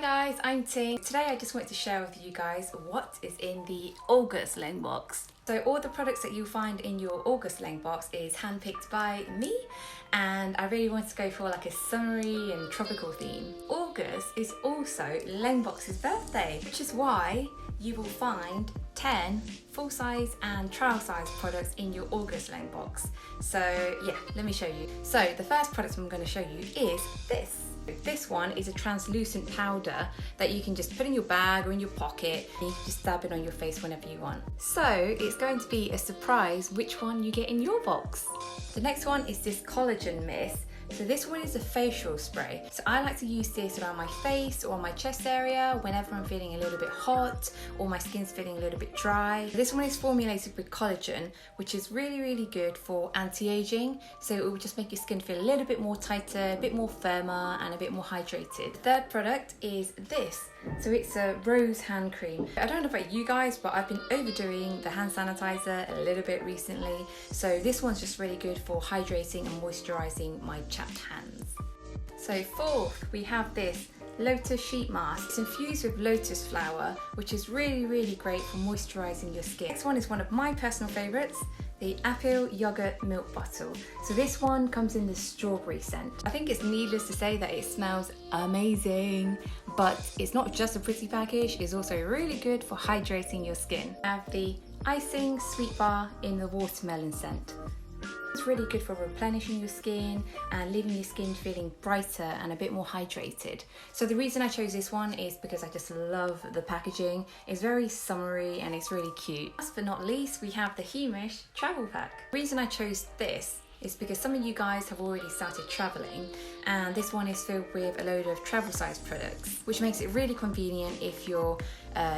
guys, I'm Ting. Today I just wanted to share with you guys what is in the August Lengbox. So all the products that you'll find in your August Lengbox is handpicked by me, and I really wanted to go for like a summery and tropical theme. August is also Lengbox's birthday, which is why you will find 10 full-size and trial-size products in your August Lengbox. So yeah, let me show you. So the first product I'm going to show you is this. This one is a translucent powder that you can just put in your bag or in your pocket, and you can just dab it on your face whenever you want. So it's going to be a surprise which one you get in your box. The next one is this collagen mist. So this one is a facial spray. So I like to use this around my face or my chest area whenever I'm feeling a little bit hot or my skin's feeling a little bit dry. This one is formulated with collagen, which is really good for anti-aging. So it will just make your skin feel a little bit more tighter, a bit more firmer and a bit more hydrated. The third product is this. So it's a rose hand cream. I don't know about you guys, but I've been overdoing the hand sanitizer a little bit recently. So this one's just really good for hydrating and moisturizing my chapped hands. So fourth, we have this Lotus sheet mask. It's infused with lotus flower, which is really great for moisturizing your skin. Next one is one of my personal favorites, the apple yogurt milk bottle. So this one comes in the strawberry scent. I think it's needless to say that it smells amazing, but it's not just a pretty package, it's also really good for hydrating your skin. I have the Icing Sweet Bar in the watermelon scent. It's really good for replenishing your skin and leaving your skin feeling brighter and a bit more hydrated. So the reason I chose this one is because I just love the packaging. It's very summery and it's really cute. Last but not least, we have the Heimish travel pack. The reason I chose this is because some of you guys have already started traveling, and this one is filled with a load of travel size products, which makes it really convenient if you're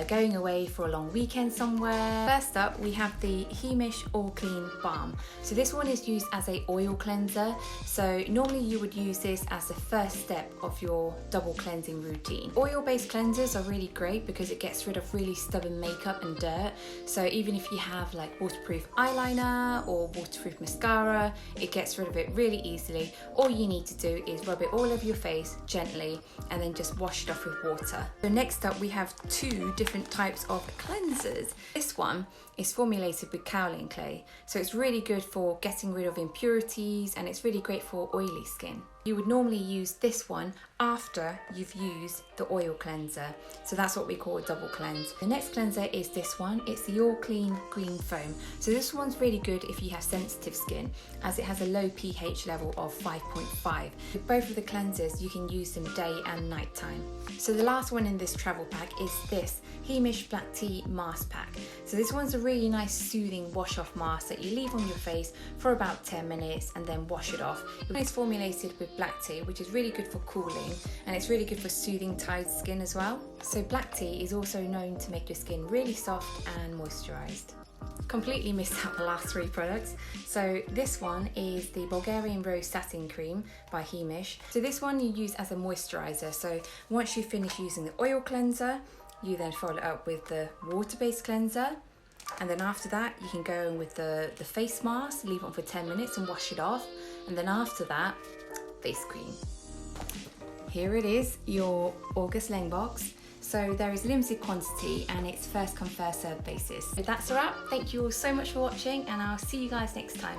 going away for a long weekend somewhere. First up, we have the Heimish All Clean Balm. So this one is used as a oil cleanser. So normally you would use this as the first step of your double cleansing routine. Oil-based cleansers are really great because it gets rid of really stubborn makeup and dirt. So even if you have like waterproof eyeliner or waterproof mascara, it gets rid of it really easily. All you need to do is rub it all over your face gently and then just wash it off with water. So next up, we have two different types of cleansers. This one is formulated with kaolin clay, so it's really good for getting rid of impurities and it's really great for oily skin. You would normally use this one after you've used the oil cleanser, so that's what we call a double cleanse. The next cleanser is this one. It's the All Clean Green Foam. So this one's really good if you have sensitive skin, as it has a low pH level of 5.5. With both of the cleansers, you can use them day and night time. So the last one in this travel pack is this Heimish Black Tea Mask Pack. So this one's a really nice soothing wash off mask that you leave on your face for about 10 minutes and then wash it off. It's formulated with black tea, which is really good for cooling, and it's really good for soothing tired skin as well. So black tea is also known to make your skin really soft and moisturized. Completely missed out the last three products. So this one is the Bulgarian Rose Satin Cream by Heimish. So this one you use as a moisturizer. So once you finish using the oil cleanser, you then follow it up with the water-based cleanser, and then after that you can go in with the face mask, leave it on for 10 minutes and wash it off, and then after that, face cream. Here it is, your August Lengbox. So there is limited quantity and it's first come first served basis. So that's a wrap. Thank you all so much for watching, and I'll see you guys next time.